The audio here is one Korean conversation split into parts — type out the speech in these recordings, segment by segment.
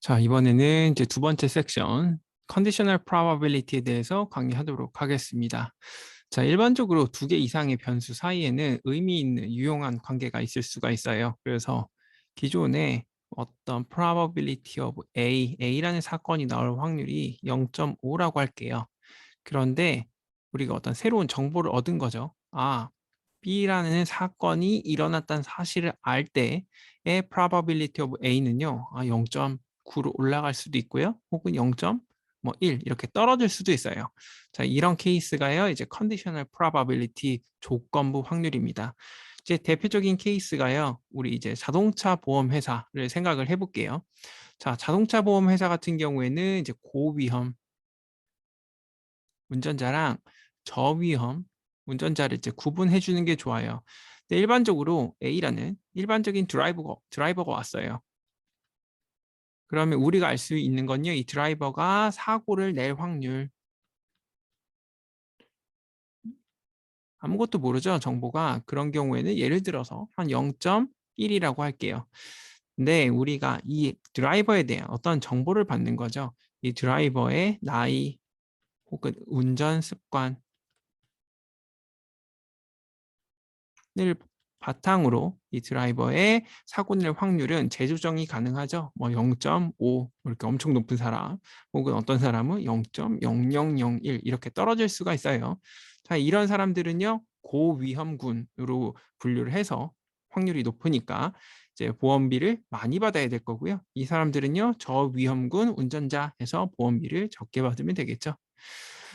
자, 이번에는 이제 두 번째 섹션, conditional probability에 대해서 강의하도록 하겠습니다. 자, 일반적으로 두 개 이상의 변수 사이에는 의미 있는 유용한 관계가 있을 수가 있어요. 그래서 기존에 어떤 probability of A라는 사건이 나올 확률이 0.5라고 할게요. 그런데 우리가 어떤 새로운 정보를 얻은 거죠. B라는 사건이 일어났다는 사실을 알 때의 probability of A는요, 0.9로 올라갈 수도 있고요. 혹은 0.1 이렇게 떨어질 수도 있어요. 자, 이런 케이스가요, 이제 conditional probability 조건부 확률입니다. 이제 대표적인 케이스가요, 우리 이제 자동차 보험 회사를 생각을 해볼게요. 자, 자동차 보험 회사 같은 경우에는 이제 고위험 운전자랑 저위험 운전자를 이제 구분해 주는 게 좋아요. 근데 일반적으로 A라는 일반적인 드라이버가 왔어요. 그러면 우리가 알 수 있는 건요, 이 드라이버가 사고를 낼 확률. 아무것도 모르죠, 정보가. 그런 경우에는 예를 들어서 한 0.1이라고 할게요. 근데 우리가 이 드라이버에 대한 어떤 정보를 받는 거죠. 이 드라이버의 나이 혹은 운전 습관, 을 바탕으로 이 드라이버의 사고 낼 확률은 재조정이 가능하죠. 뭐 0.5 이렇게 엄청 높은 사람 혹은 어떤 사람은 0.0001 이렇게 떨어질 수가 있어요. 자, 이런 사람들은요, 고위험군으로 분류를 해서 확률이 높으니까 이제 보험비를 많이 받아야 될 거고요. 이 사람들은요, 저위험군 운전자에서 보험비를 적게 받으면 되겠죠.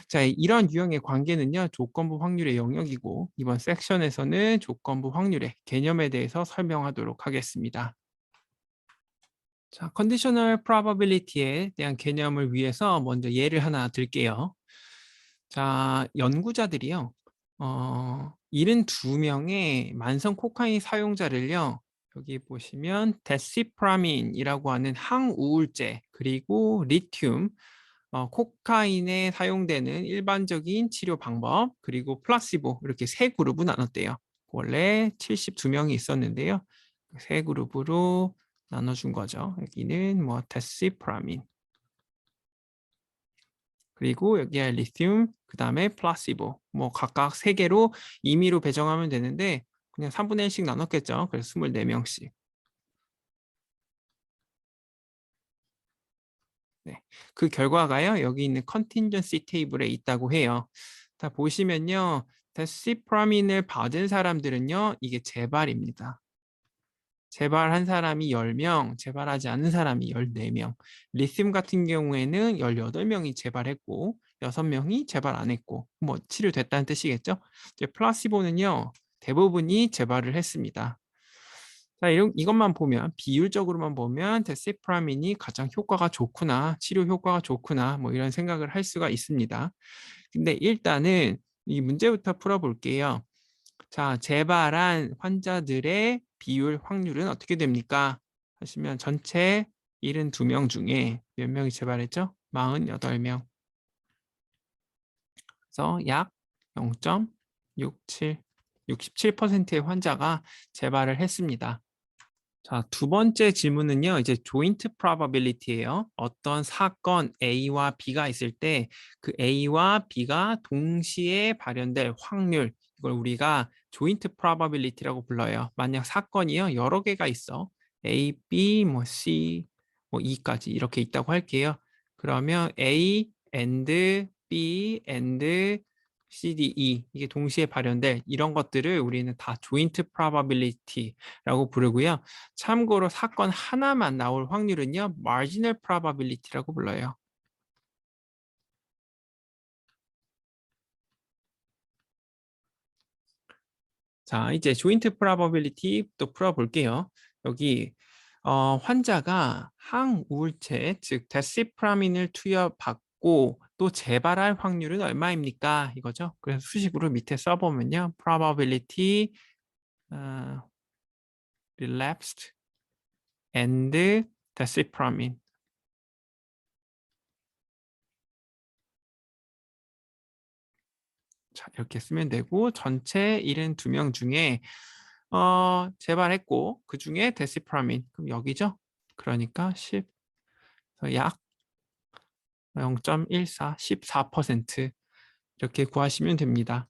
자, 이런 유형의 관계는요, 조건부 확률의 영역이고, 이번 섹션에서는 조건부 확률의 개념에 대해서 설명하도록 하겠습니다. 자, conditional probability에 대한 개념을 위해서 먼저 예를 하나 들게요. 자, 연구자들이요, 72명의 만성 코카인 사용자를요, 여기 보시면 데시프라민이라고 하는 항우울제, 그리고 리튬, 코카인에 사용되는 일반적인 치료 방법, 그리고 플라시보 이렇게 세 그룹으로 나눴대요. 원래 72명이 있었는데요. 세 그룹으로 나눠준 거죠. 여기는 뭐 데시프라민, 그리고 여기에 리튬, 그 다음에 플라시보, 뭐 각각 세 개로 임의로 배정하면 되는데 그냥 3분의 1씩 나눴겠죠. 그래서 24명씩. 네. 그 결과가요, 여기 있는 컨틴전시 테이블에 있다고 해요. 자, 보시면요, 데시프라민을 받은 사람들은요, 이게 재발입니다. 재발한 사람이 10명, 재발하지 않은 사람이 14명. 리튬 같은 경우에는 18명이 재발했고 6명이 재발 안 했고, 뭐 치료됐다는 뜻이겠죠? 이제 플라시보는요, 대부분이 재발을 했습니다. 자, 이것만 보면, 비율적으로만 보면 데시프라민이 가장 효과가 좋구나, 치료 효과가 좋구나, 뭐 이런 생각을 할 수가 있습니다. 근데 일단은 이 문제부터 풀어볼게요. 자, 재발한 환자들의 비율 확률은 어떻게 됩니까? 하시면 전체 72명 중에 몇 명이 재발했죠? 48명. 그래서 약 0.67, 67%의 환자가 재발을 했습니다. 자, 두 번째 질문은요, 이제 joint probability예요. 어떤 사건 A와 B가 있을 때 그 A와 B가 동시에 발현될 확률, 이걸 우리가 joint probability라고 불러요. 만약 사건이요, 여러 개가 있어. A, B, 뭐 C, 뭐 E까지 이렇게 있다고 할게요. 그러면 A and B and CDE 이게 동시에 발현될 이런 것들을 우리는 다 joint probability라고 부르고요. 참고로 사건 하나만 나올 확률은요, marginal probability라고 불러요. 자, 이제 joint probability 또 풀어볼게요. 여기 환자가 항우울제, 즉 데시프라민을 투여받고 또 재발할 확률은 얼마입니까? 이거죠. 그래서 수식으로 밑에 써보면요, probability relapsed and desipramine. 자, 이렇게 쓰면 되고, 전체 72명 중에 재발했고 그 중에 데시프라민, 그럼 여기죠. 그러니까 10, 그래서 약 0.14, 14% 이렇게 구하시면 됩니다.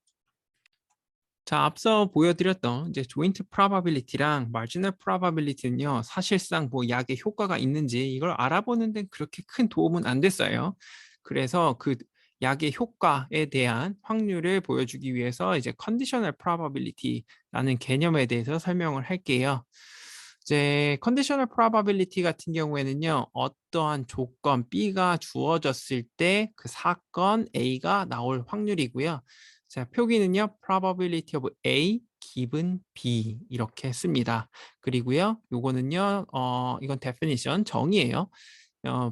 자, 앞서 보여드렸던 이제 조인트 프로바빌리티랑 마지널 프로바빌리티는요, 사실상 뭐 약의 효과가 있는지 이걸 알아보는 데 그렇게 큰 도움은 안 됐어요. 그래서 그 약의 효과에 대한 확률을 보여주기 위해서 이제 컨디셔널 프로바빌리티라는 개념에 대해서 설명을 할게요. 이제 컨디셔널 프로바빌리티 같은 경우에는요, 어떠한 조건 B가 주어졌을 때 그 사건 A가 나올 확률이고요. 자, 표기는요, probability of A given B 이렇게 씁니다. 그리고요, 요거는요, 이건 definition 정의예요.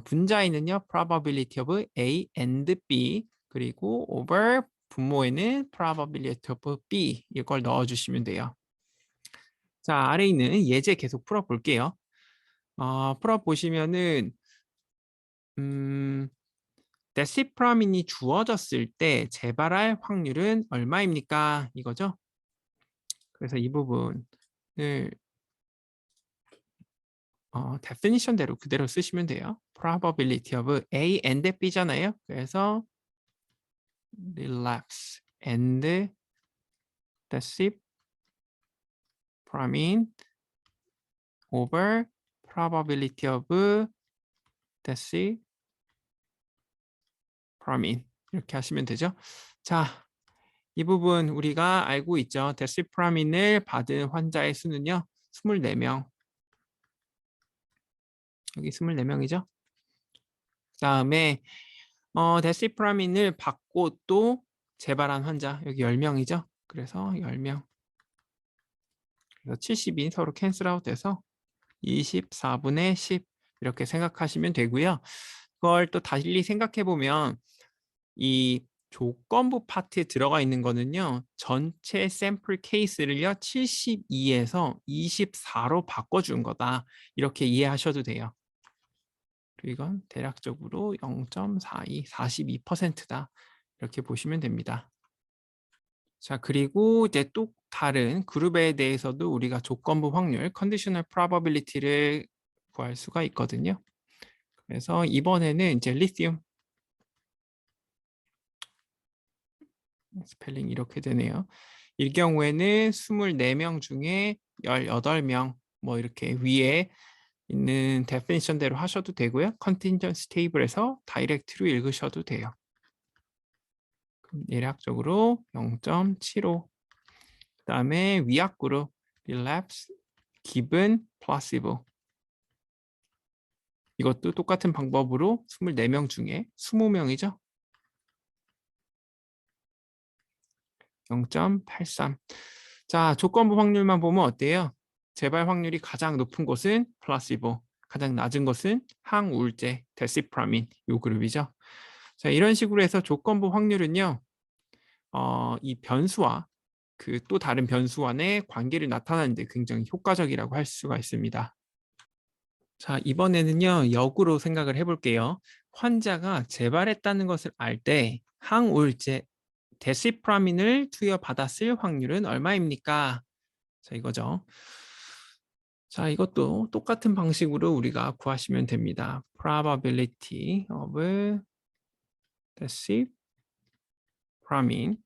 분자에는요, probability of A and B 그리고 over 분모에는 probability of B 이걸 넣어주시면 돼요. 자, 아래 있는 예제 계속 풀어볼게요. 풀어보시면은 데시프라민이 주어졌을 때 재발할 확률은 얼마입니까? 이거죠. 그래서 이 부분을 definition대로 그대로 쓰시면 돼요. probability of A and B잖아요. 그래서 relapse and desipramine over probability of desipramine 이렇게 하시면 되죠. 자, 이 부분 우리가 알고 있죠. 데시프라민을 받은 환자의 수는요. 24명. 여기 24명이죠. 그다음에 데시프라민을 받고 또 재발한 환자 여기 10명이죠. 그래서 10명. 그래서 70이 서로 캔슬아웃 돼서 24분의 10 이렇게 생각하시면 되고요. 그걸 또 달리 생각해 보면 이 조건부 파트에 들어가 있는 거는요. 전체 샘플 케이스를요. 72에서 24로 바꿔준 거다. 이렇게 이해하셔도 돼요. 그리고 이건 대략적으로 0.42, 42%다. 이렇게 보시면 됩니다. 자, 그리고 이제 또 다른 그룹에 대해서도 우리가 조건부 확률, conditional probability를 구할 수가 있거든요. 그래서 이번에는 이제 리튬 스펠링 이렇게 되네요. 이 경우에는 24명 중에 18명 뭐 이렇게 위에 있는 definition대로 하셔도 되고요. contingency table에서 다이렉트로 읽으셔도 돼요. 대략적으로 0.75. 그다음에 위약 그룹 relapse, given, placebo. 이것도 똑같은 방법으로 24명 중에 20명이죠. 0.83. 자, 조건부 확률만 보면 어때요? 재발 확률이 가장 높은 곳은 플라시보, 가장 낮은 것은 항우울제, 데시프라민 이 그룹이죠. 자, 이런 식으로 해서 조건부 확률은요. 이 변수와 그 또 다른 변수와의 관계를 나타내는데 굉장히 효과적이라고 할 수가 있습니다. 자, 이번에는요, 역으로 생각을 해볼게요. 환자가 재발했다는 것을 알 때 항우울제 데시프라민을 투여받았을 확률은 얼마입니까? 자, 이거죠. 자, 이것도 똑같은 방식으로 우리가 구하시면 됩니다. probability of desipramine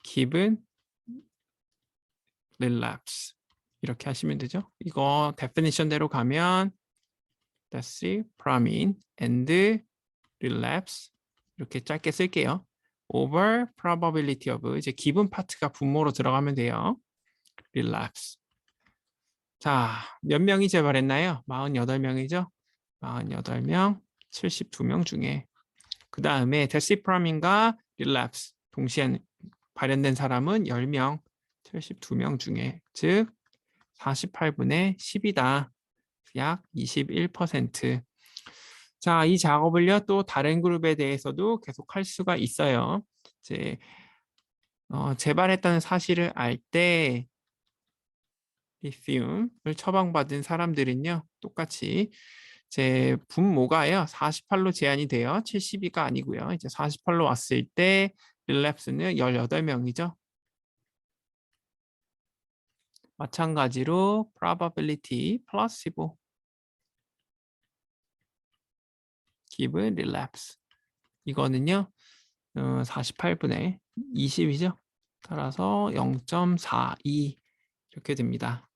given relapse 이렇게 하시면 되죠. 이거 definition대로 가면 desipramine and relapse 이렇게 짧게 쓸게요. over probability of 이제 기본 파트가 분모로 들어가면 돼요. relapse. 자, 몇 명이 재발했나요? 48명이죠. 48명, 72명 중에 그 다음에 데시프라민과 relapse 동시에 발현된 사람은 10명, 72명 중에 즉 48분의 10이다. 약 21%. 자, 이 작업을요 또 다른 그룹에 대해서도 계속 할 수가 있어요. 이제 재발했다는 사실을 알 때 리튬을 처방받은 사람들은요 똑같이 제 분모가요 48로 제한이 돼요. 72가 아니고요. 이제 48로 왔을 때 릴랩스는 18명이죠. 마찬가지로 probability 플러스 15 given relapse. 이거는요 48분의 20이죠. 따라서 0.42 이렇게 됩니다.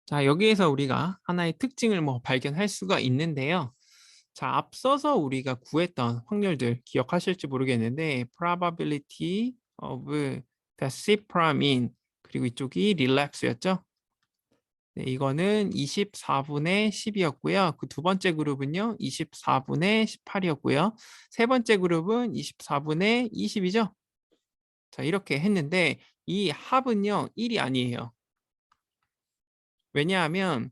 자, 여기에서 우리가 하나의 특징을 발견할 수가 있는데요. 자, 앞서서 우리가 구했던 확률들 기억하실지 모르겠는데 probability of desipramine 그리고 이쪽이 relapse였죠. 네, 이거는 24분의 10이었고요. 그 두 번째 그룹은요. 24분의 18이었고요. 세 번째 그룹은 24분의 20이죠. 자, 이렇게 했는데 이 합은요. 1이 아니에요. 왜냐하면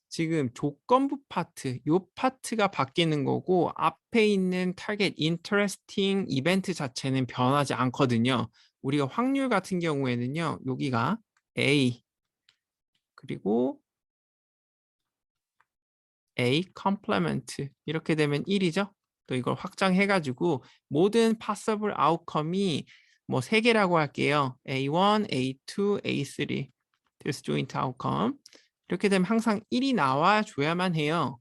지금 조건부 파트, 요 파트가 바뀌는 거고 앞에 있는 타겟 인터레스팅 이벤트 자체는 변하지 않거든요. 우리가 확률 같은 경우에는요. 여기가 A 그리고 A complement 이렇게 되면 1이죠. 또 이걸 확장해가지고 모든 possible outcome이 뭐 3개라고 할게요. A1, A2, A3 disjoint outcome 이렇게 되면 항상 1이 나와줘야만 해요.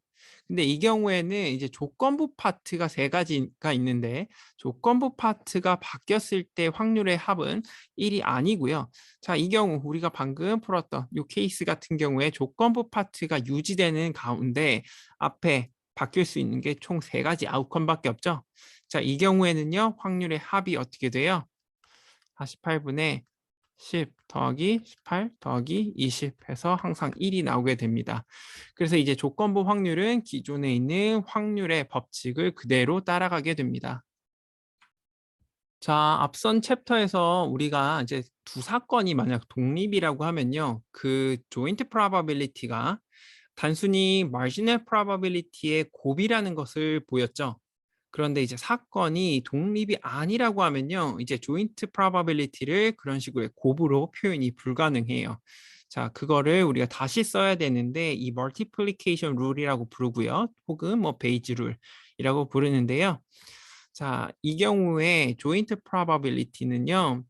근데 이 경우에는 이제 조건부 파트가 3가지가 있는데 조건부 파트가 바뀌었을 때 확률의 합은 1이 아니고요. 자, 이 경우 우리가 방금 풀었던 이 케이스 같은 경우에 조건부 파트가 유지되는 가운데 앞에 바뀔 수 있는 게 총 3가지 아웃컴밖에 없죠. 자, 이 경우에는요. 확률의 합이 어떻게 돼요? 48분의 10 더하기 18 더하기 20 해서 항상 1이 나오게 됩니다. 그래서 이제 조건부 확률은 기존에 있는 확률의 법칙을 그대로 따라가게 됩니다. 자, 앞선 챕터에서 우리가 이제 두 사건이 만약 독립이라고 하면요. 그 joint probability가 단순히 marginal probability의 곱이라는 것을 보였죠. 그런데 이제 사건이 독립이 아니라고 하면요. 이제 joint probability를 그런 식으로 곱으로 표현이 불가능해요. 자, 그거를 우리가 다시 써야 되는데 이 multiplication rule이라고 부르고요. 혹은 뭐 베이지 룰이라고 부르는데요. 자, 이 경우에 joint probability는요.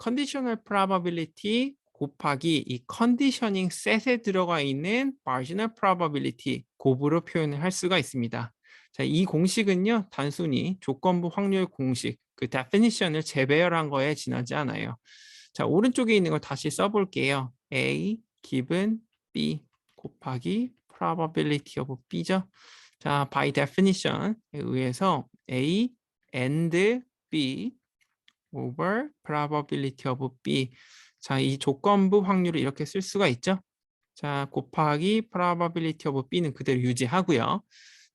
conditional probability 곱하기 이 컨디셔닝 셋에 들어가 있는 marginal probability 곱으로 표현을 할 수가 있습니다. 자, 이 공식은요, 단순히 조건부 확률 공식, 그 definition을 재배열한 거에 지나지 않아요. 자, 오른쪽에 있는 거 다시 써볼게요. A given B 곱하기 probability of B죠. 자, by definition에 의해서 A and B over probability of B. 자, 이 조건부 확률을 이렇게 쓸 수가 있죠. 자, 곱하기 probability of B는 그대로 유지하고요.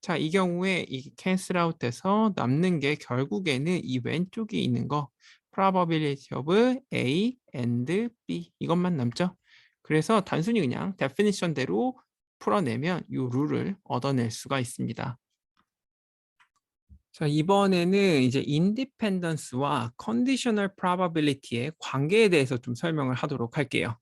자, 이 경우에 이 cancel out 돼서 남는 게 결국에는 이 왼쪽에 있는 거 probability of A and B 이것만 남죠. 그래서 단순히 그냥 definition대로 풀어내면 이 룰을 얻어낼 수가 있습니다. 자, 이번에는 이제 independence와 conditional probability의 관계에 대해서 좀 설명을 하도록 할게요.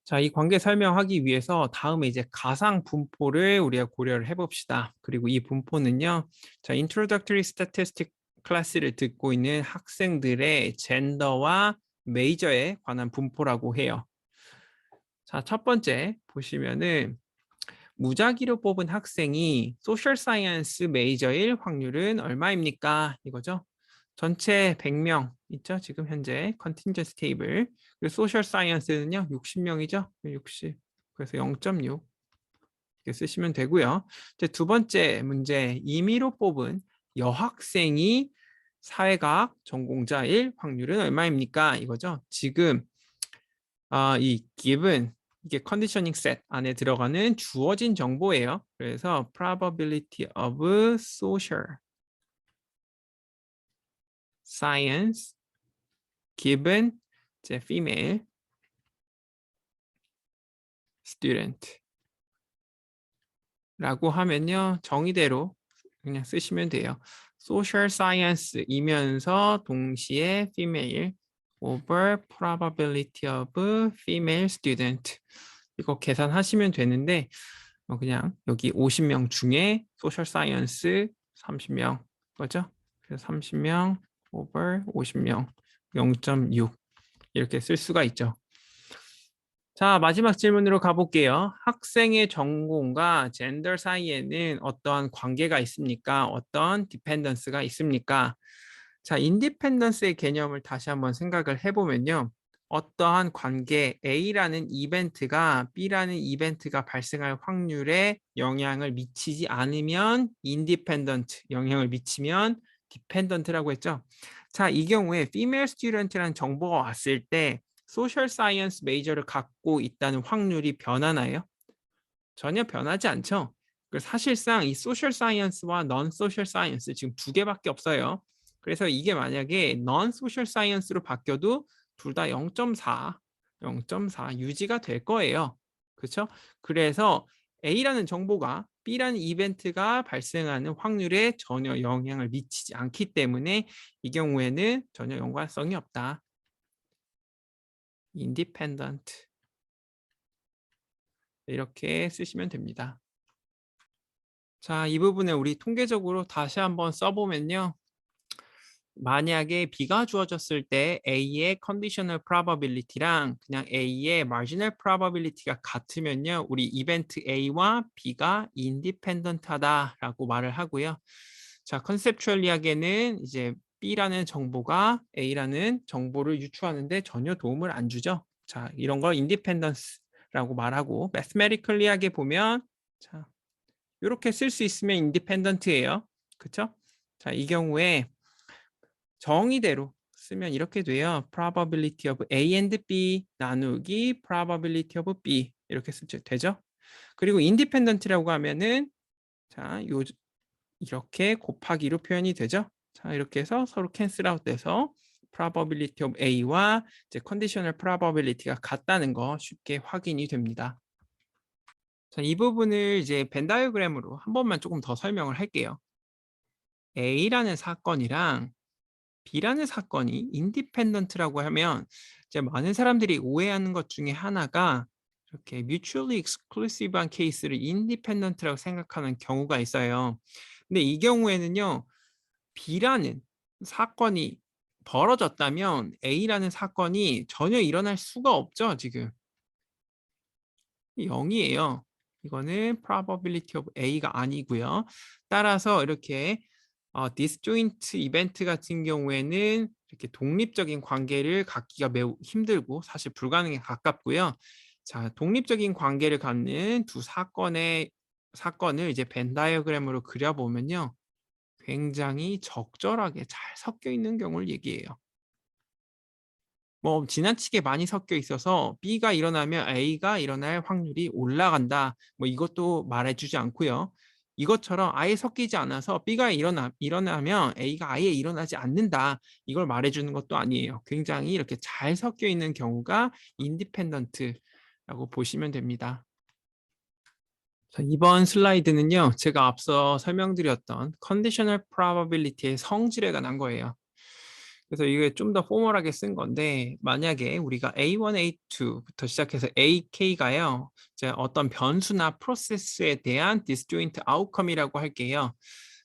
자, 이 관계 설명하기 위해서 다음에 이제 가상 분포를 우리가 고려를 해봅시다. 그리고 이 분포는요, 자, introductory statistic 클래스를 듣고 있는 학생들의 젠더와 메이저에 관한 분포라고 해요. 자, 첫 번째 보시면은 무작위로 뽑은 학생이 소셜 사이언스 메이저일 확률은 얼마입니까? 이거죠. 전체 100명 있죠? 지금 현재 컨틴전스 테이블. 그리고 소셜 사이언스는요. 60명이죠? 60. 그래서 0.6 이렇게 쓰시면 되고요. 이제 두 번째 문제. 임의로 뽑은 여학생이 사회과학 전공자일 확률은 얼마입니까? 이거죠. 지금 이 given 이게 컨디셔닝 셋 안에 들어가는 주어진 정보예요. 그래서 probability of social science given 이제 female student 라고 하면요. 정의대로 그냥 쓰시면 돼요. social science이면서 동시에 female over probability of female student 이거 계산하시면 되는데 그냥 여기 50명 중에 소셜 사이언스 30명 거죠? 그래서 30명 over 50명 0.6 이렇게 쓸 수가 있죠. 자, 마지막 질문으로 가볼게요. 학생의 전공과 젠더 사이에는 어떠한 관계가 있습니까? 어떤 디펜던스가 있습니까? 자, 인디펜던스의 개념을 다시 한번 생각을 해보면요. 어떠한 관계 A라는 이벤트가 B라는 이벤트가 발생할 확률에 영향을 미치지 않으면 인디펜던트, 영향을 미치면 디펜던트라고 했죠. 자, 이 경우에 female student라는 정보가 왔을 때 소셜 사이언스 메이저를 갖고 있다는 확률이 변하나요? 전혀 변하지 않죠. 사실상 이 소셜 사이언스와 넌 소셜 사이언스 지금 두 개밖에 없어요. 그래서 이게 만약에 넌 소셜 사이언스로 바뀌어도 둘 다 0.4, 0.4 유지가 될 거예요. 그렇죠? 그래서 A라는 정보가 B라는 이벤트가 발생하는 확률에 전혀 영향을 미치지 않기 때문에 이 경우에는 전혀 연관성이 없다. independent 이렇게 쓰시면 됩니다. 자, 이 부분에 우리 통계적으로 다시 한번 써보면요. 만약에 B가 주어졌을 때 A의 conditional probability랑 그냥 A의 marginal probability가 같으면요. 우리 이벤트 A와 B가 independent 하다라고 말을 하고요. 자, 컨셉추얼리하게는 이제 B라는 정보가 A라는 정보를 유추하는데 전혀 도움을 안 주죠. 자, 이런 걸 independence라고 말하고 mathematically하게 보면 자, 이렇게 쓸 수 있으면 independent예요. 그렇죠? 자, 이 경우에 정의대로 쓰면 이렇게 돼요. probability of A and B 나누기 probability of B 이렇게 쓰면 되죠. 그리고 independent라고 하면은 자, 이렇게 곱하기로 표현이 되죠. 자, 이렇게 해서 서로 캔슬 아웃 돼서 probability of A와 이제 conditional probability가 같다는 거 쉽게 확인이 됩니다. 자, 이 부분을 이제 벤 다이어그램으로 한 번만 조금 더 설명을 할게요. A라는 사건이랑 B라는 사건이 인디펜던트라고 하면 이제 많은 사람들이 오해하는 것 중에 하나가 이렇게 mutually exclusive한 케이스를 independent라고 생각하는 경우가 있어요. 근데 이 경우에는요. B라는 사건이 벌어졌다면 A라는 사건이 전혀 일어날 수가 없죠, 지금. 0이에요. 이거는 probability of A가 아니고요. 따라서 이렇게 disjoint 이벤트 같은 경우에는 이렇게 독립적인 관계를 갖기가 매우 힘들고 사실 불가능에 가깝고요. 자, 독립적인 관계를 갖는 두 사건을 이제 벤 다이어그램으로 그려보면요. 굉장히 적절하게 잘 섞여 있는 경우를 얘기해요. 뭐 지나치게 많이 섞여 있어서 B가 일어나면 A가 일어날 확률이 올라간다. 뭐 이것도 말해주지 않고요. 이것처럼 아예 섞이지 않아서 B가 일어나면 A가 아예 일어나지 않는다. 이걸 말해주는 것도 아니에요. 굉장히 이렇게 잘 섞여 있는 경우가 인디펜던트라고 보시면 됩니다. 자, 이번 슬라이드는요. 제가 앞서 설명드렸던 컨디셔널 프로바빌리티의 성질에 관한 거예요. 그래서 이게 좀 더 포멀하게 쓴 건데 만약에 우리가 A1, A2부터 시작해서 AK가요. 이제 어떤 변수나 프로세스에 대한 disjoint outcome이라고 할게요.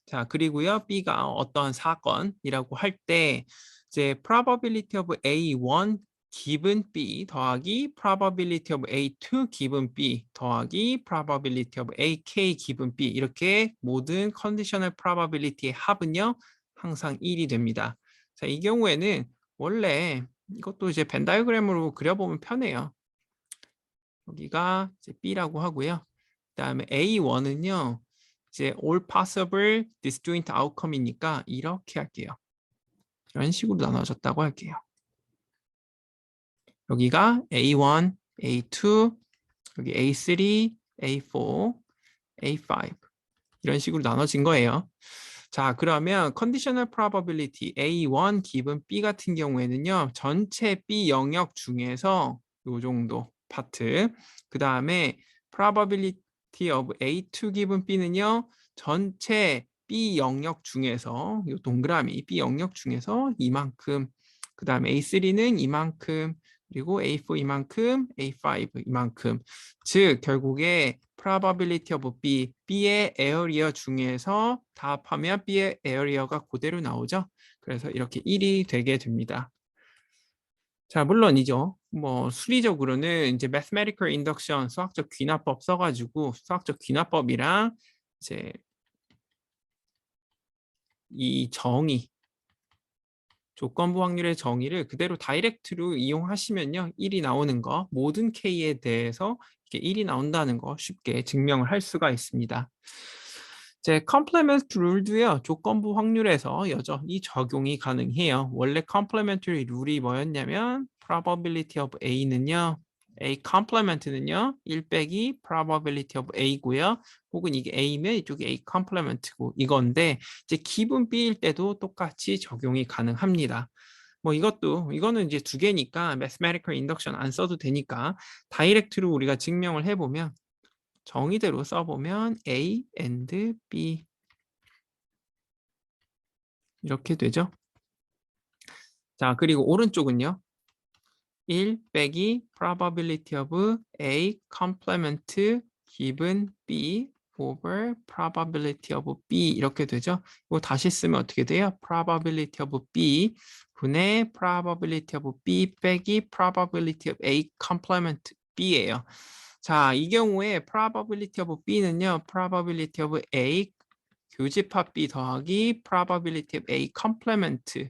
자, 그리고요. B가 어떤 사건이라고 할 때 이제 probability of A1 given B 더하기 probability of A2 given B 더하기 probability of AK given B 이렇게 모든 conditional probability의 합은요. 항상 1이 됩니다. 자, 이 경우에는 원래 이것도 이제 벤 다이어그램으로 그려보면 편해요. 여기가 이제 B라고 하고요. 그다음에 A1은요. 이제 all possible disjoint outcome이니까 이렇게 할게요. 이런 식으로 나눠졌다고 할게요. 여기가 A1, A2, 여기 A3, A4, A5 이런 식으로 나눠진 거예요. 자, 그러면 conditional probability A1 given B 같은 경우에는요. 전체 B 영역 중에서 요 정도 파트. 그 다음에 probability of A2 given B는요. 전체 B 영역 중에서 요 동그라미 B 영역 중에서 이만큼. 그 다음에 A3는 이만큼. 그리고 A4 이만큼, A5 이만큼. 즉 결국에 probability of B, B의 에어리어 중에서 다 합하면 B의 에어리어가 그대로 나오죠. 그래서 이렇게 1이 되게 됩니다. 자, 물론이죠. 뭐 수리적으로는 이제 mathematical induction 수학적 귀납법 써가지고 수학적 귀납법이랑 이제 이 정의 조건부 확률의 정의를 그대로 다이렉트로 이용하시면요. 1이 나오는 거 모든 K에 대해서 이게 1이 나온다는 거 쉽게 증명을 할 수가 있습니다. 이제 complement rule도요. 조건부 확률에서 여전히 적용이 가능해요. 원래 complementary 룰이 뭐였냐면 probability of A는요. A complement는요. 1 빼기 probability of A고요. 혹은 이게 A면 이쪽이 A complement고 이건데 이제 기분 B일 때도 똑같이 적용이 가능합니다. 뭐 이거는 이제 두 개니까 mathematical induction 안 써도 되니까 다이렉트로 우리가 증명을 해보면 정의대로 써보면 A and B 이렇게 되죠. 자, 그리고 오른쪽은요. 1 빼기 probability of A complement given B over probability of B 이렇게 되죠. 이거 다시 쓰면 어떻게 돼요? probability of B 분의 probability of B 빼기 probability of A complement B예요. 자, 이 경우에 probability of B는요. probability of A 교집합 B 더하기 probability of A complement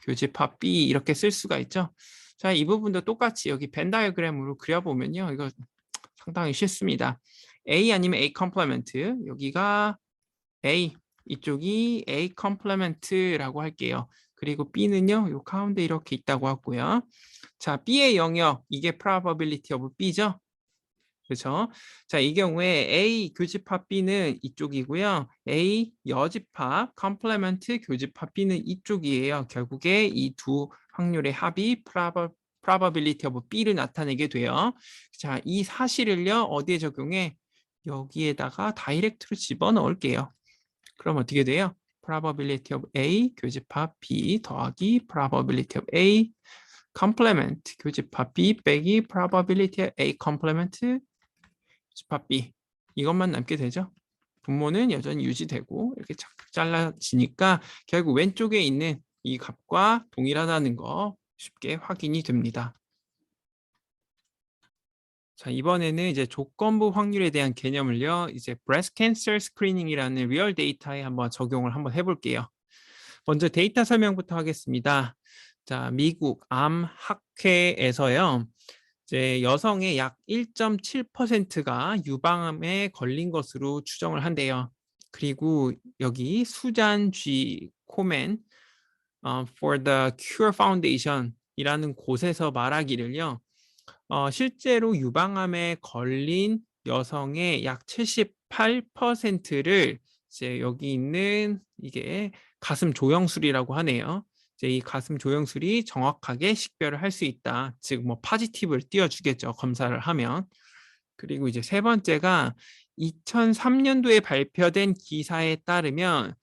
교집합 B 이렇게 쓸 수가 있죠. 자, 이 부분도 똑같이 여기 벤 다이어그램으로 그려보면요. 이거 상당히 쉽습니다. A 아니면 A 컴플레멘트 여기가 A 이쪽이 A 컴플레멘트라고 할게요. 그리고 B는요. 요 가운데 이렇게 있다고 하고요. 자, B의 영역 이게 probability of B죠. 그렇죠? 자, 이 경우에 A 교집합 B는 이쪽이고요. A 여집합 컴플레멘트 교집합 B는 이쪽이에요. 결국에 이 두 확률의 합이 probability of B를 나타내게 돼요. 자, 이 사실을요. 어디에 적용해? 여기에다가 다이렉트로 집어넣을게요. 그럼 어떻게 돼요? probability of A 교집합 B 더하기 probability of A complement 교집합 B 빼기 probability of A complement 집합 B 이것만 남게 되죠. 분모는 여전히 유지되고 이렇게 착착 잘라지니까 결국 왼쪽에 있는 이 값과 동일하다는 거 쉽게 확인이 됩니다. 자, 이번에는 이제 조건부 확률에 대한 개념을요. 이제 breast cancer screening이라는 리얼 데이터에 한번 적용을 한번 해볼게요. 먼저 데이터 설명부터 하겠습니다. 자, 미국 암학회에서요. 이제 여성의 약 1.7%가 유방암에 걸린 것으로 추정을 한대요. 그리고 여기 수잔 G 코멘 for the Cure Foundation 이라는 곳에서 말하기를요. 실제로 유방암에 걸린 여성의 약 78%를 이제 여기 있는 이게 가슴 조영술이라고 하네요. 이제 이 가슴 조영술이 정확하게 식별을 할 수 있다. 즉 뭐 파지티브를 띄워주겠죠. 검사를 하면. 그리고 이제 세 번째가 2003년도에 발표된 기사에 따르면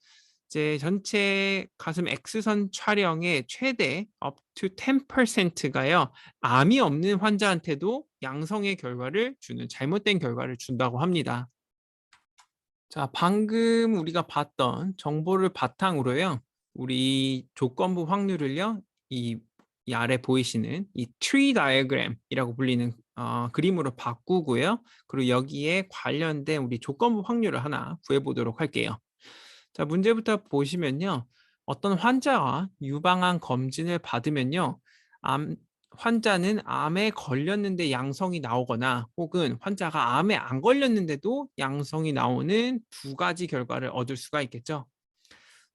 이제 전체 가슴 X선 촬영의 최대 up to 10%가요. 암이 없는 환자한테도 양성의 결과를 주는 잘못된 결과를 준다고 합니다. 자, 방금 우리가 봤던 정보를 바탕으로요. 우리 조건부 확률을요. 이 아래 보이시는 이 트리 다이어그램이라고 불리는 그림으로 바꾸고요. 그리고 여기에 관련된 우리 조건부 확률을 하나 구해보도록 할게요. 자, 문제부터 보시면요. 어떤 환자가 유방암 검진을 받으면요. 환자는 암에 걸렸는데 양성이 나오거나 혹은 환자가 암에 안 걸렸는데도 양성이 나오는 두 가지 결과를 얻을 수가 있겠죠.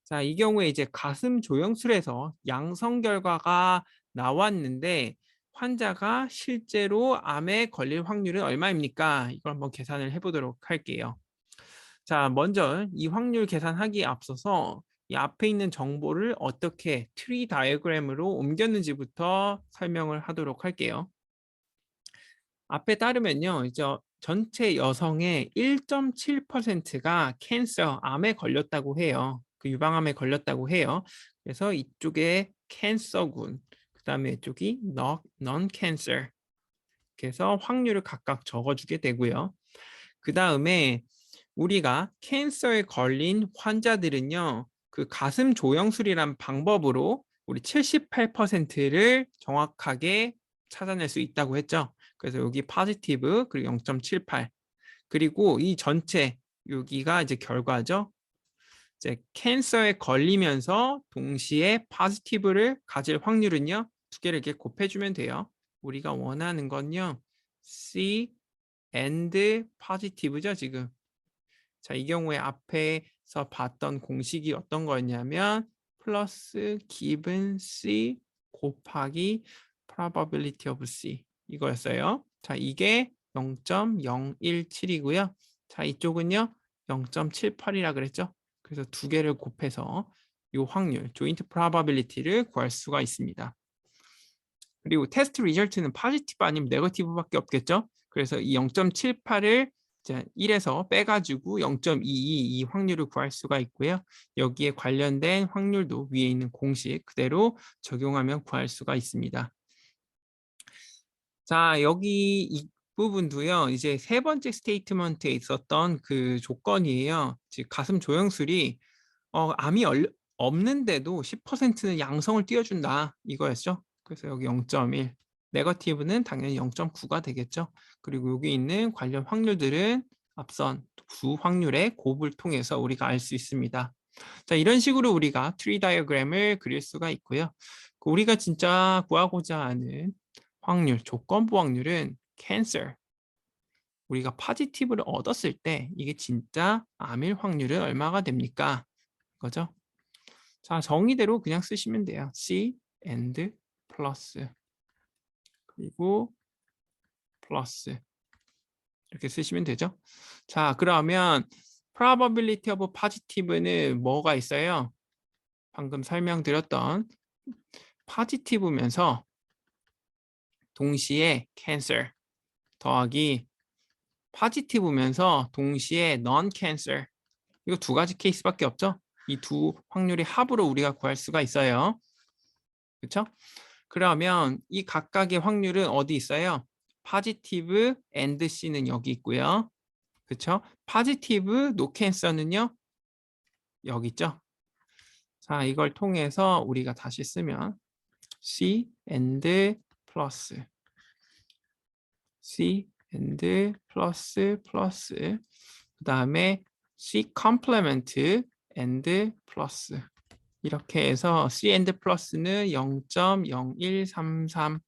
자, 이 경우에 이제 가슴 조영술에서 양성 결과가 나왔는데 환자가 실제로 암에 걸릴 확률은 얼마입니까? 이걸 한번 계산을 해보도록 할게요. 자, 먼저 이 확률 계산하기에 앞서서 이 앞에 있는 정보를 어떻게 트리 다이어그램으로 옮겼는지부터 설명을 하도록 할게요. 앞에 따르면요. 이제 전체 여성의 1.7%가 캔서, 암에 걸렸다고 해요. 그 유방암에 걸렸다고 해요. 그래서 이쪽에 캔서군, 그 다음에 이쪽이 non-cancer. 그래서 확률을 각각 적어주게 되고요. 그 다음에 우리가 캔서에 걸린 환자들은요. 그 가슴 조영술이란 방법으로 우리 78%를 정확하게 찾아낼 수 있다고 했죠. 그래서 여기 positive 그리고 0.78 그리고 이 전체 여기가 이제 결과죠. 이제 캔서에 걸리면서 동시에 positive를 가질 확률은요. 두 개를 이렇게 곱해주면 돼요. 우리가 원하는 건요. C and positive죠, 지금. 자, 이 경우에 앞에서 봤던 공식이 어떤 거였냐면 플러스 given C 곱하기 probability of C 이거였어요. 자, 이게 0.017이고요. 자, 이쪽은요. 0.78이라 그랬죠. 그래서 두 개를 곱해서 이 확률, joint probability를 구할 수가 있습니다. 그리고 테스트 리절트는 포지티브 아니면 네거티브밖에 없겠죠. 그래서 이 0.78을 1에서 빼가지고 0.22 이 확률을 구할 수가 있고요. 여기에 관련된 확률도 위에 있는 공식 그대로 적용하면 구할 수가 있습니다. 자, 여기 이 부분도요. 이제 세 번째 스테이트먼트에 있었던 그 조건이에요. 즉 가슴 조영술이 암이 없는데도 10%는 양성을 띄워준다 이거였죠. 그래서 여기 0.1 네거티브는 당연히 0.9가 되겠죠. 그리고 여기 있는 관련 확률들은 앞선 두 확률의 곱을 통해서 우리가 알 수 있습니다. 자, 이런 식으로 우리가 트리 다이어그램을 그릴 수가 있고요. 우리가 진짜 구하고자 하는 확률, 조건부 확률은 캔서. 우리가 포지티브를 얻었을 때 이게 진짜 암일 확률은 얼마가 됩니까? 거죠? 자, 정의대로 그냥 쓰시면 돼요. C and 플러스 그리고 플러스 이렇게 쓰시면 되죠. 자, 그러면 probability of positive는 뭐가 있어요? 방금 설명드렸던 positive면서 동시에 cancer 더하기 positive면서 동시에 non-cancer 이거 두 가지 케이스밖에 없죠. 이 두 확률의 합으로 우리가 구할 수가 있어요. 그렇죠? 그러면 이 각각의 확률은 어디 있어요? positive and C는 여기 있고요. 그렇죠? positive no cancer는요. 여기 있죠. 자, 이걸 통해서 우리가 다시 쓰면 C and 플러스 C and 플러스 그 다음에 C complement and 플러스 이렇게 해서 C and 플러스는 0.0133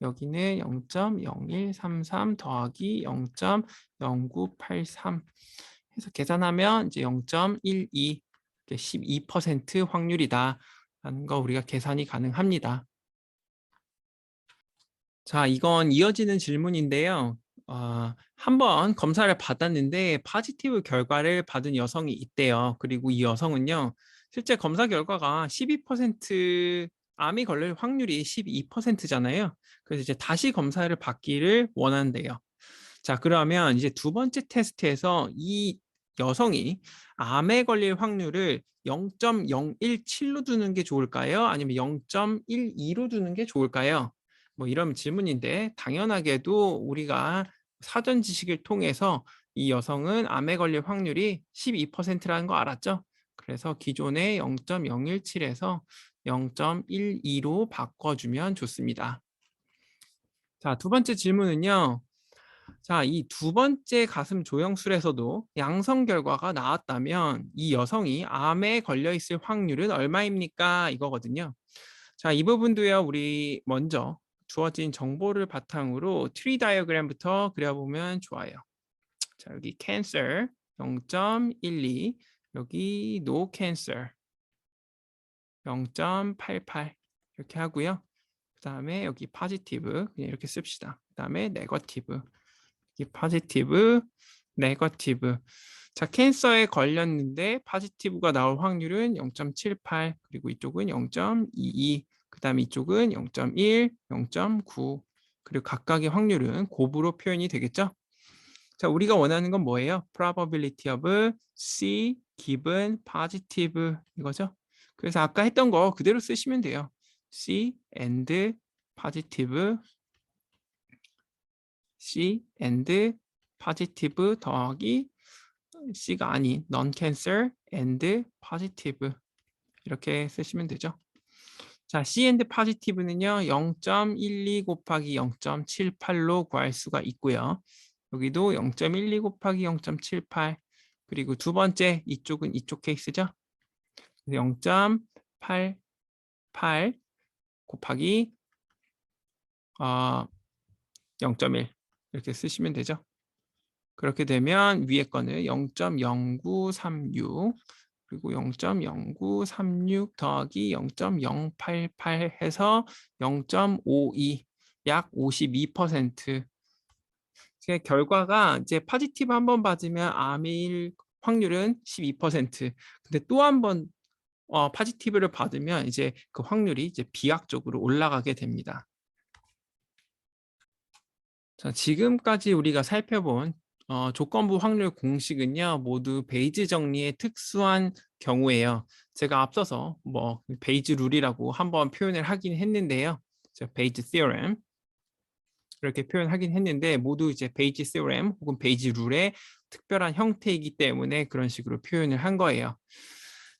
여기는 0.0133 더하기 0.0983 해서 계산하면 이제 0.12 12% 확률이다라는 거 우리가 계산이 가능합니다. 자, 이건 이어지는 질문인데요. 한번 검사를 받았는데 포지티브 결과를 받은 여성이 있대요. 그리고 이 여성은요. 실제 검사 결과가 12% 암이 걸릴 확률이 12%잖아요. 그래서 이제 다시 검사를 받기를 원한대요. 자, 그러면 이제 두 번째 테스트에서 이 여성이 암에 걸릴 확률을 0.017로 두는 게 좋을까요? 아니면 0.12로 두는 게 좋을까요? 뭐 이런 질문인데 당연하게도 우리가 사전 지식을 통해서 이 여성은 암에 걸릴 확률이 12%라는 거 알았죠? 그래서 기존의 0.017에서 0.12로 바꿔주면 좋습니다. 자, 두 번째 질문은요. 자, 이 두 번째 가슴 조영술에서도 양성 결과가 나왔다면 이 여성이 암에 걸려 있을 확률은 얼마입니까? 이거거든요. 자, 이 부분도요. 우리 먼저 주어진 정보를 바탕으로 트리 다이어그램부터 그려보면 좋아요. 자, 여기 cancer 0.12 여기 no cancer 0.88 이렇게 하고요. 그 다음에 여기 positive 그냥 이렇게 씁시다. 그 다음에 negative 이 포지티브, 네거티브. 자, 캔서에 걸렸는데 포지티브가 나올 확률은 0.78, 그리고 이쪽은 0.22, 그 다음에 이쪽은 0.1, 0.9, 그리고 각각의 확률은 곱으로 표현이 되겠죠? 자, 우리가 원하는 건 뭐예요? probability of C given positive 이거죠? 그래서 아까 했던 거 그대로 쓰시면 돼요. C and positive C and positive 더하기 C가 아닌 non-cancer and positive 이렇게 쓰시면 되죠. 자, C and positive는요, 0.12 곱하기 0.78로 구할 수가 있고요. 여기도 0.12 곱하기 0.78. 그리고 두 번째, 이쪽은 이쪽 케이스죠. 0.88 곱하기 0.1 이렇게 쓰시면 되죠. 그렇게 되면 위에 거는 0.0936 그리고 0.0936 더하기 0.088 해서 0.52 약 52%. 제 결과가 이제 포지티브 한 번 받으면 암일 확률은 12%. 근데 또 한 번 포지티브를 받으면 이제 그 확률이 이제 비약적으로 올라가게 됩니다. 자, 지금까지 우리가 살펴본 조건부 확률 공식은요, 모두 베이지 정리의 특수한 경우예요. 제가 앞서서 뭐 베이지 룰이라고 한번 표현을 하긴 했는데요. 베이지 theorem 이렇게 표현하긴 했는데 모두 이제 베이지 theorem 혹은 베이지 룰의 특별한 형태이기 때문에 그런 식으로 표현을 한 거예요.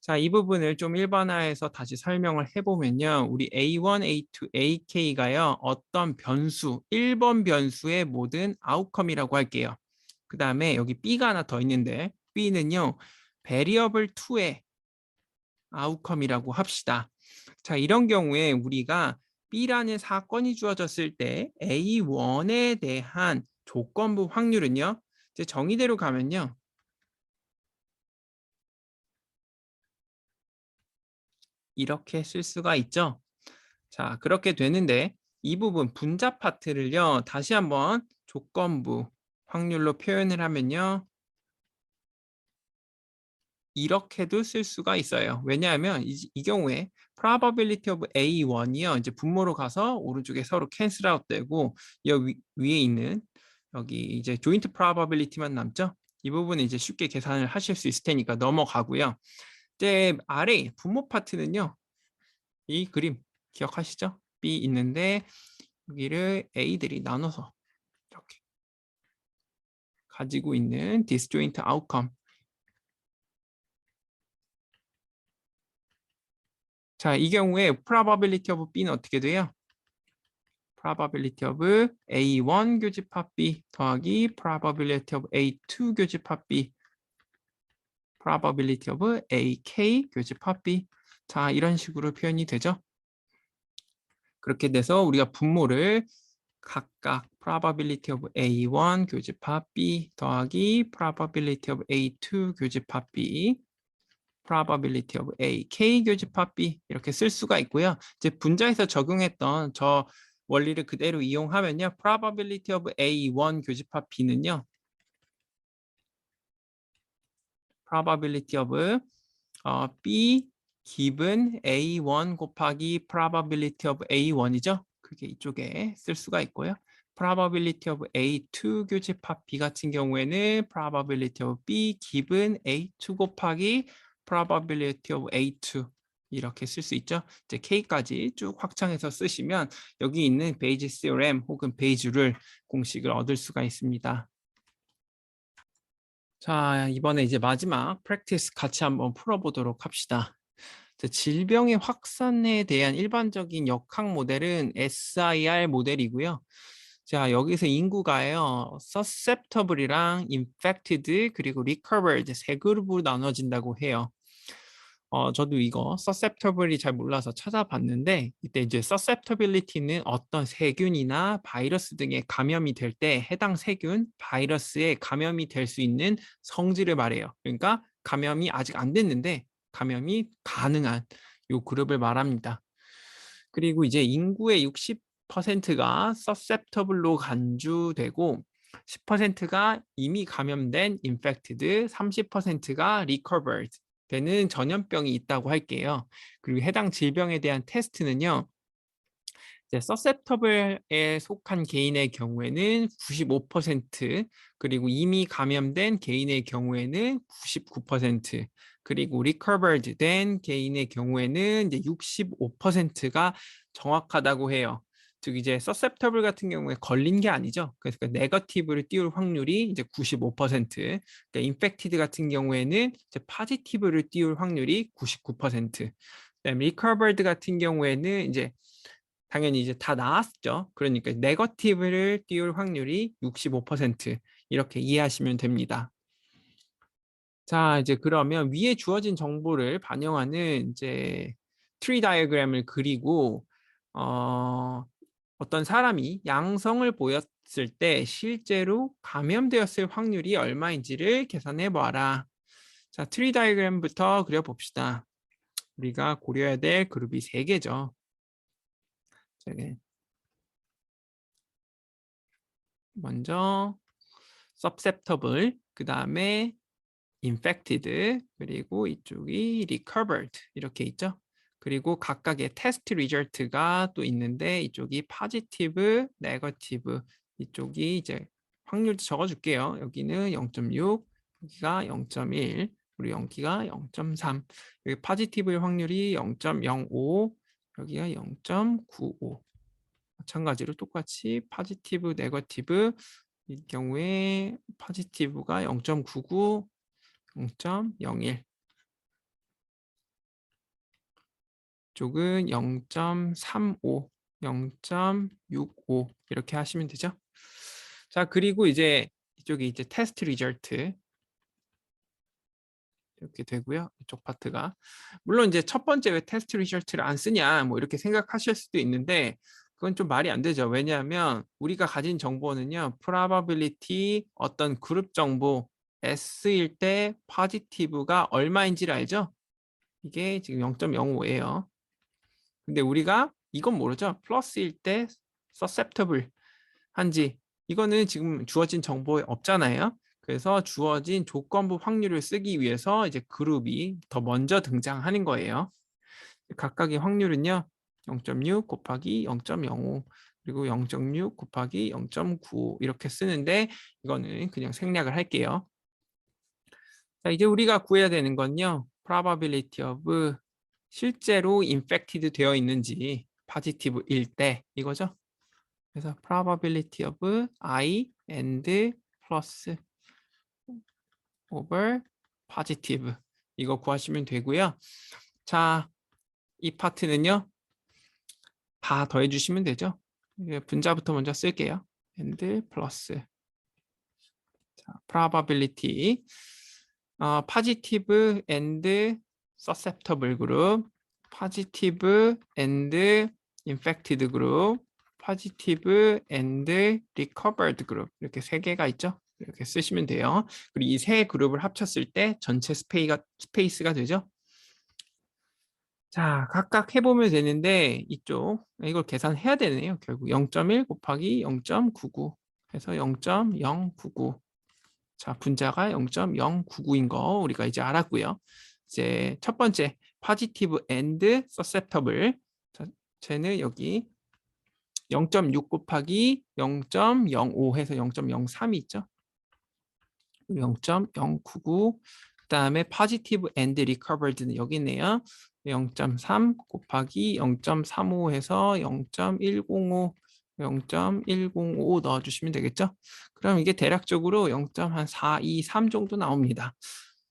자, 이 부분을 좀 일반화해서 다시 설명을 해보면요. 우리 A1, A2, AK가요. 어떤 변수, 1번 변수의 모든 아웃컴이라고 할게요. 그 다음에 여기 B가 하나 더 있는데 B는요. variable 2의 아웃컴이라고 합시다. 자, 이런 경우에 우리가 B라는 사건이 주어졌을 때 A1에 대한 조건부 확률은요. 이제 정의대로 가면요. 이렇게 쓸 수가 있죠. 자, 그렇게 되는데 이 부분 분자 파트를요. 다시 한번 조건부 확률로 표현을 하면요. 이렇게도 쓸 수가 있어요. 왜냐하면 이 경우에 probability of A1이요. 이제 분모로 가서 오른쪽에 서로 cancel out 되고 여기 위에 있는 여기 이제 joint probability만 남죠. 이 부분은 이제 쉽게 계산을 하실 수 있을 테니까 넘어가고요. 이제 아래 분모 파트는요. 이 그림 기억하시죠? B 있는데 여기를 A들이 나눠서 이렇게 가지고 있는 disjoint outcome. 자, 이 경우에 probability of B는 어떻게 돼요? probability of A1 교집합 B 더하기 probability of A2 교집합 B probability of AK 교집합 B. 자, 이런 식으로 표현이 되죠. 그렇게 돼서 우리가 분모를 각각 probability of A1 교집합 B 더하기 probability of A2 교집합 B probability of AK 교집합 B 이렇게 쓸 수가 있고요. 이제 분자에서 적용했던 저 원리를 그대로 이용하면요. probability of A1 교집합 B는요. probability of B given A1 곱하기 probability of A1이죠. 그게 이쪽에 쓸 수가 있고요. probability of A2 교집합 B 같은 경우에는 probability of B given A2 곱하기 probability of A2 이렇게 쓸 수 있죠. 이제 K까지 쭉 확장해서 쓰시면 여기 있는 베이지 theorem 혹은 베이지 룰 공식을 얻을 수가 있습니다. 자, 이번에 이제 마지막 프랙티스 같이 한번 풀어보도록 합시다. 질병의 확산에 대한 일반적인 역학 모델은 SIR 모델이고요. 자, 여기서 인구가요, susceptible이랑 infected 그리고 recovered 세 그룹으로 나눠진다고 해요. 저도 이거 susceptible이 잘 몰라서 찾아봤는데 이때 이제 susceptibility는 어떤 세균이나 바이러스 등에 감염이 될 때 해당 세균, 바이러스에 감염이 될 수 있는 성질을 말해요. 그러니까 감염이 아직 안 됐는데 감염이 가능한 요 그룹을 말합니다. 그리고 이제 인구의 60%가 susceptible로 간주되고 10%가 이미 감염된 infected, 30%가 recovered 되는 전염병이 있다고 할게요. 그리고 해당 질병에 대한 테스트는요. susceptible에 속한 개인의 경우에는 95%, 그리고 이미 감염된 개인의 경우에는 99%, 그리고 recovered 된 개인의 경우에는 이제 65%가 정확하다고 해요. 즉 이제 susceptible 같은 경우에 걸린 게 아니죠. 그래서 네거티브를 띄울 확률이 이제 95%, 그러니까 infected 같은 경우에는 이제 positive를 띄울 확률이 99%. 그다음에 recovered 같은 경우에는 이제 당연히 이제 다 나았죠. 그러니까 네거티브를 띄울 확률이 65% 이렇게 이해하시면 됩니다. 자, 이제 그러면 위에 주어진 정보를 반영하는 이제 트리 다이어그램을 그리고 어떤 사람이 양성을 보였을 때 실제로 감염되었을 확률이 얼마인지를 계산해 보아라. 자, 트리 다이어그램부터 그려봅시다. 우리가 고려해야 될 그룹이 3개죠. 먼저 susceptible, 그 다음에 infected, 그리고 이쪽이 recovered 이렇게 있죠. 그리고 각각의 테스트 리절트가 또 있는데 이쪽이 positive, negative, 이쪽이 이제 확률도 적어줄게요. 여기는 0.6, 여기가 0.1, 그리고 여기가 0.3. 여기 positive의 확률이 0.05, 여기가 0.95. 마찬가지로 똑같이 positive, negative 이 경우에 positive가 0.99, 0.01, 쪽은 0.35, 0.65 이렇게 하시면 되죠. 자, 그리고 이제 이쪽이 이제 테스트 리절트 이렇게 되고요. 이쪽 파트가 물론 이제 첫 번째 왜 테스트 리절트를 안 쓰냐 뭐 이렇게 생각하실 수도 있는데 그건 좀 말이 안 되죠. 왜냐하면 우리가 가진 정보는요. probability 어떤 그룹 정보 S일 때 positive가 얼마인지를 알죠? 이게 지금 0.05예요. 근데 우리가 이건 모르죠. 플러스일 때 susceptible 한지 이거는 지금 주어진 정보에 없잖아요. 그래서 주어진 조건부 확률을 쓰기 위해서 이제 그룹이 더 먼저 등장하는 거예요. 각각의 확률은요. 0.6 곱하기 0.05 그리고 0.6 곱하기 0.95 이렇게 쓰는데 이거는 그냥 생략을 할게요. 자, 이제 우리가 구해야 되는 건요. probability of 실제로 infected 되어 있는지 positive일 때 이거죠. 그래서 probability of I and plus over positive 이거 구하시면 되고요. 자, 이 파트는요. 다 더해 주시면 되죠. 분자부터 먼저 쓸게요. and plus 자, probability positive and susceptible group, positive and infected group, positive and recovered group 이렇게 3개가 있죠. 이렇게 쓰시면 돼요. 그리고 이 세 그룹을 합쳤을 때 전체 스페이스가 되죠. 자, 각각 해보면 되는데 이쪽 이걸 계산해야 되네요. 결국 0.1 곱하기 0.99 해서 0.099 자, 분자가 0.099인 거 우리가 이제 알았고요. 이제 첫 번째 positive and susceptible 자, 쟤는 여기 0.6 곱하기 0.05 해서 0.03이 있죠. 0.099 그다음에 positive and recovered는 여기 있네요. 0.3 곱하기 0.35 해서 0.105 0.105 넣어주시면 되겠죠. 그럼 이게 대략적으로 0.423 정도 나옵니다.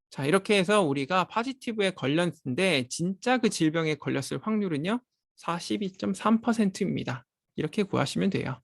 자, 이렇게 해서 우리가 파지티브에 걸렸는데 진짜 그 질병에 걸렸을 확률은요. 42.3%입니다. 이렇게 구하시면 돼요.